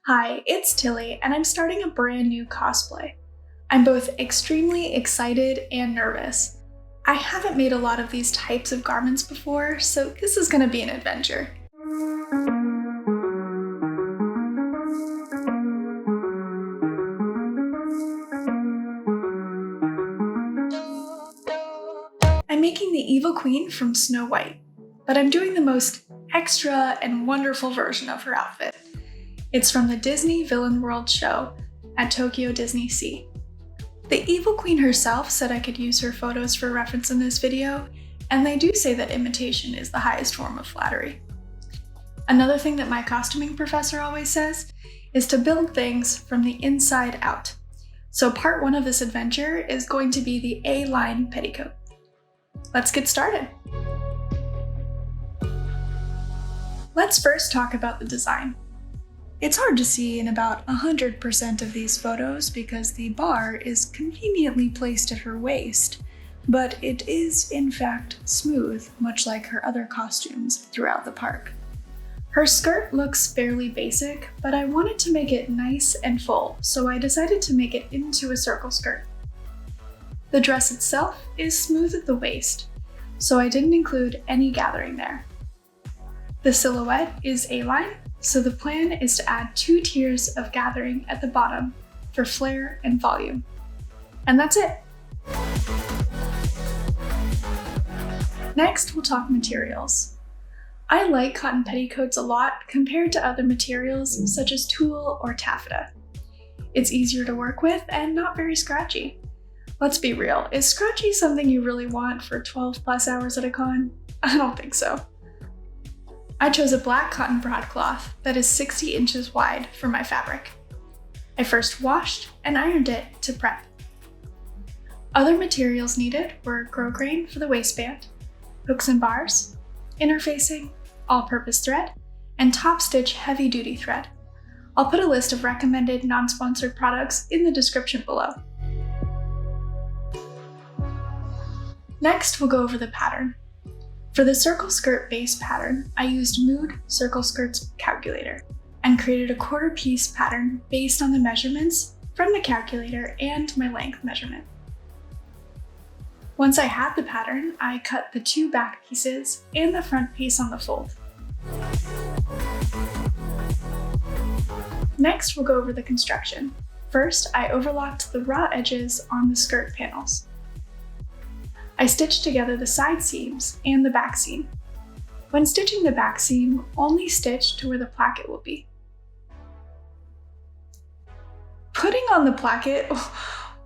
Hi, it's Tilly, and I'm starting a brand new cosplay. I'm both extremely excited and nervous. I haven't made a lot of these types of garments before, so this is going to be an adventure. I'm making the evil queen from Snow White, but I'm doing the most extra and wonderful version of her outfit. It's from the Disney Villain World show at Tokyo DisneySea. The evil queen herself said I could use her photos for reference in this video, and they do say that imitation is the highest form of flattery. Another thing that my costuming professor always says is to build things from the inside out. So part 1 of this adventure is going to be the A-Line Petticoat. Let's get started. Let's first talk about the design. It's hard to see in about 100% of these photos because the bar is conveniently placed at her waist, but it is in fact smooth, much like her other costumes throughout the park. Her skirt looks fairly basic, but I wanted to make it nice and full, so I decided to make it into a circle skirt. The dress itself is smooth at the waist, so I didn't include any gathering there. The silhouette is A-line, so the plan is to add 2 tiers of gathering at the bottom for flare and volume. And that's it. Next, we'll talk materials. I like cotton petticoats a lot compared to other materials such as tulle or taffeta. It's easier to work with and not very scratchy. Let's be real, is scratchy something you really want for 12 plus hours at a con? I don't think so. I chose a black cotton broadcloth that is 60 inches wide for my fabric. I first washed and ironed it to prep. Other materials needed were grosgrain for the waistband, hooks and bars, interfacing, all-purpose thread, and top stitch heavy-duty thread. I'll put a list of recommended non-sponsored products in the description below. Next, we'll go over the pattern. For the circle skirt base pattern, I used Mood Circle Skirts calculator and created a quarter piece pattern based on the measurements from the calculator and my length measurement. Once I had the pattern, I cut the 2 back pieces and the front piece on the fold. Next, we'll go over the construction. First, I overlocked the raw edges on the skirt panels. I stitched together the side seams and the back seam. When stitching the back seam, only stitch to where the placket will be. Putting on the placket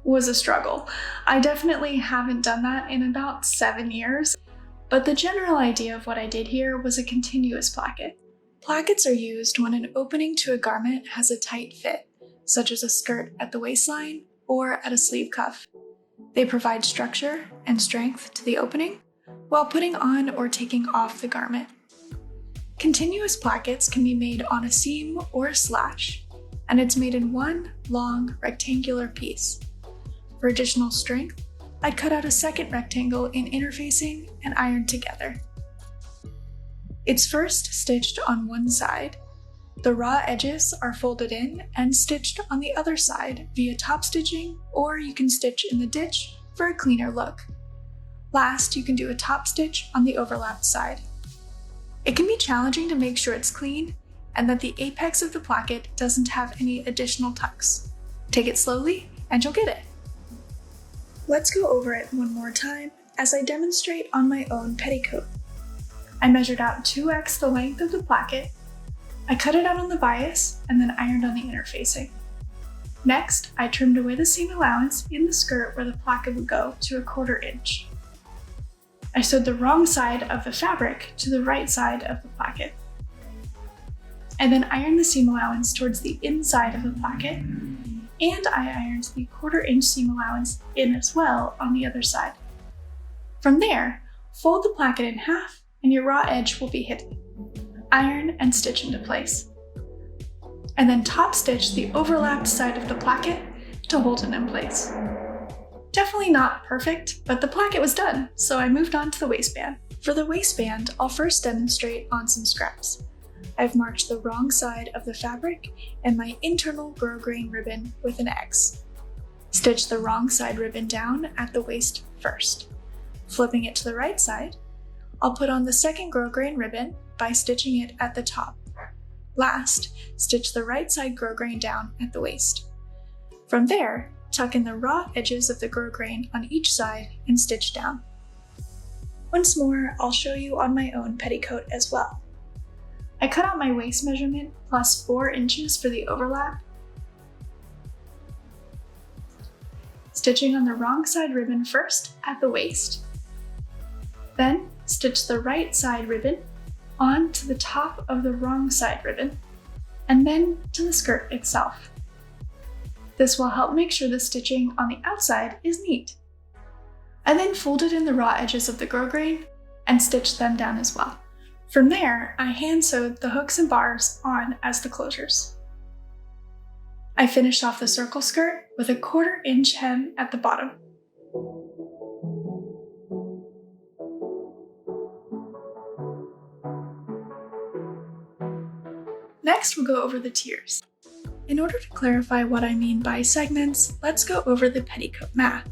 was a struggle. I definitely haven't done that in about 7 years, but the general idea of what I did here was a continuous placket. Plackets are used when an opening to a garment has a tight fit, such as a skirt at the waistline or at a sleeve cuff. They provide structure and strength to the opening while putting on or taking off the garment. Continuous plackets can be made on a seam or a slash, and it's made in one long rectangular piece. For additional strength, I'd cut out a second rectangle in interfacing and ironed together. It's first stitched on one side. The raw edges are folded in and stitched on the other side via top stitching, or you can stitch in the ditch for a cleaner look. Last, you can do a top stitch on the overlapped side. It can be challenging to make sure it's clean and that the apex of the placket doesn't have any additional tucks. Take it slowly and you'll get it. Let's go over it one more time as I demonstrate on my own petticoat. I measured out 2x the length of the placket. I cut it out on the bias and then ironed on the interfacing. Next, I trimmed away the seam allowance in the skirt where the placket would go to 1/4 inch. I sewed the wrong side of the fabric to the right side of the placket. I then ironed the seam allowance towards the inside of the placket, and I ironed the 1/4 inch seam allowance in as well on the other side. From there, fold the placket in half and your raw edge will be hidden. Iron and stitch into place. And then top stitch the overlapped side of the placket to hold it in place. Definitely not perfect, but the placket was done, so I moved on to the waistband. For the waistband, I'll first demonstrate on some scraps. I've marked the wrong side of the fabric and my internal grosgrain ribbon with an X. Stitch the wrong side ribbon down at the waist first. Flipping it to the right side, I'll put on the second grosgrain ribbon by stitching it at the top. Last, stitch the right side grosgrain down at the waist. From there, tuck in the raw edges of the grosgrain on each side and stitch down. Once more, I'll show you on my own petticoat as well. I cut out my waist measurement plus 4 inches for the overlap, stitching on the wrong side ribbon first at the waist. Then, stitch the right side ribbon onto the top of the wrong side ribbon, and then to the skirt itself. This will help make sure the stitching on the outside is neat. I then folded in the raw edges of the grosgrain and stitched them down as well. From there, I hand sewed the hooks and bars on as the closures. I finished off the circle skirt with a 1/4 inch hem at the bottom. Next, we'll go over the tiers. In order to clarify what I mean by segments, let's go over the petticoat math.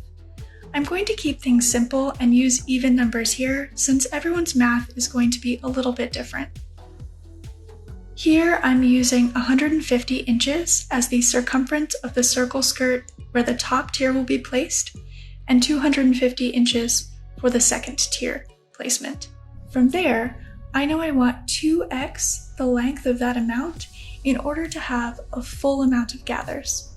I'm going to keep things simple and use even numbers here since everyone's math is going to be a little bit different. Here I'm using 150 inches as the circumference of the circle skirt where the top tier will be placed, and 250 inches for the second tier placement. From there, I know I want 2x the length of that amount in order to have a full amount of gathers.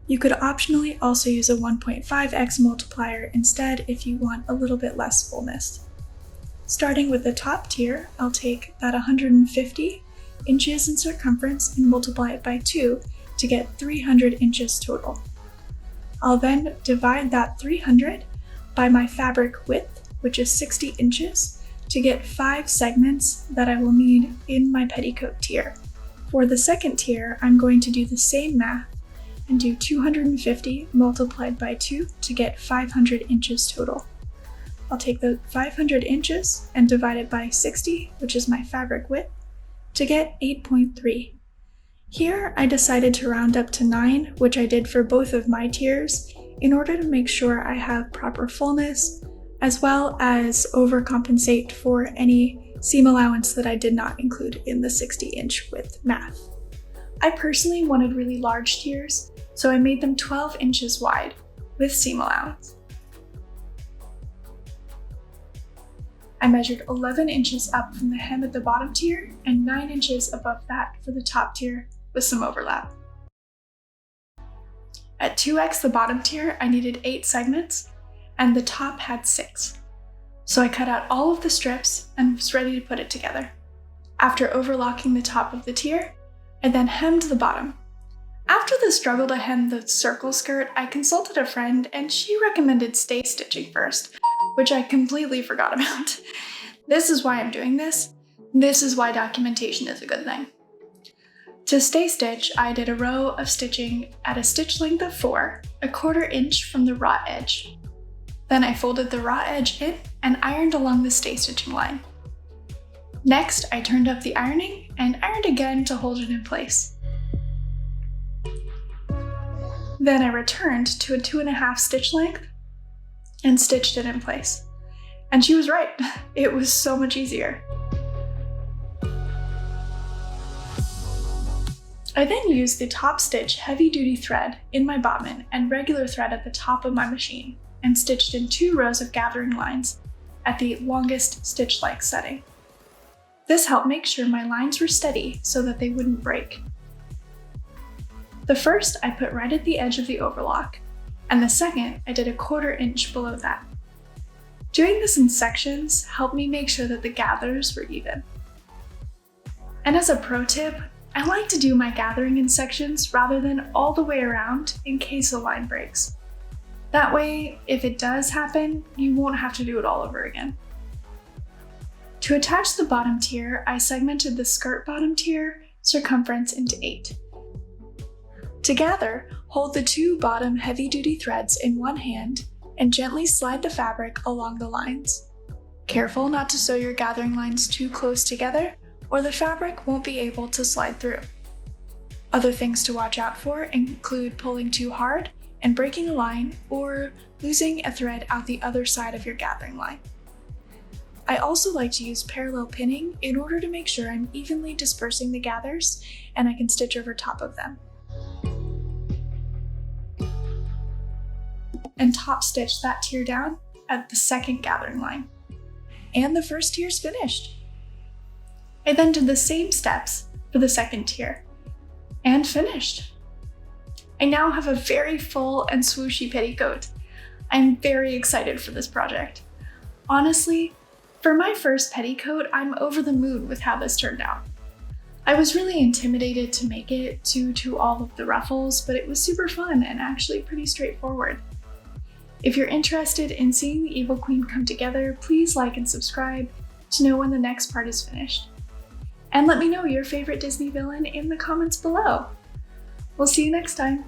You could optionally also use a 1.5x multiplier instead if you want a little bit less fullness. Starting with the top tier, I'll take that 150 inches in circumference and multiply it by 2 to get 300 inches total. I'll then divide that 300 by my fabric width, which is 60 inches, to get 5 segments that I will need in my petticoat tier. For the second tier, I'm going to do the same math and do 250 multiplied by 2 to get 500 inches total. I'll take the 500 inches and divide it by 60, which is my fabric width, to get 8.3. Here, I decided to round up to 9, which I did for both of my tiers, in order to make sure I have proper fullness, as well as overcompensate for any seam allowance that I did not include in the 60-inch width math. I personally wanted really large tiers, so I made them 12 inches wide, with seam allowance. I measured 11 inches up from the hem at the bottom tier, and 9 inches above that for the top tier, with some overlap. At 2x the bottom tier, I needed 8 segments, and the top had 6. So I cut out all of the strips and was ready to put it together. After overlocking the top of the tier, I then hemmed the bottom. After the struggle to hem the circle skirt, I consulted a friend and she recommended stay stitching first, which I completely forgot about. This is why I'm doing this. This is why documentation is a good thing. To stay stitch, I did a row of stitching at a stitch length of 4, a 1/4 inch from the raw edge. Then I folded the raw edge in and ironed along the stay stitching line. Next, I turned up the ironing and ironed again to hold it in place. Then I returned to a 2.5 stitch length and stitched it in place. And she was right, it was so much easier. I then used the top stitch heavy duty thread in my bobbin and regular thread at the top of my machine and stitched in 2 rows of gathering lines at the longest stitch length setting. This helped make sure my lines were steady so that they wouldn't break. The first I put right at the edge of the overlock, and the second I did a 1/4 inch below that. Doing this in sections helped me make sure that the gathers were even. And as a pro tip, I like to do my gathering in sections rather than all the way around in case a line breaks. That way, if it does happen, you won't have to do it all over again. To attach the bottom tier, I segmented the skirt bottom tier circumference into 8. To gather, hold the 2 bottom heavy-duty threads in one hand and gently slide the fabric along the lines. Careful not to sew your gathering lines too close together, or the fabric won't be able to slide through. Other things to watch out for include pulling too hard and breaking a line, or losing a thread out the other side of your gathering line. I also like to use parallel pinning in order to make sure I'm evenly dispersing the gathers and I can stitch over top of them. And top stitch that tier down at the second gathering line. And the first tier is finished. I then did the same steps for the second tier and finished. I now have a very full and swooshy petticoat. I'm very excited for this project. Honestly, for my first petticoat, I'm over the moon with how this turned out. I was really intimidated to make it due to all of the ruffles, but it was super fun and actually pretty straightforward. If you're interested in seeing the Evil Queen come together, please like and subscribe to know when the next part is finished. And let me know your favorite Disney villain in the comments below. We'll see you next time.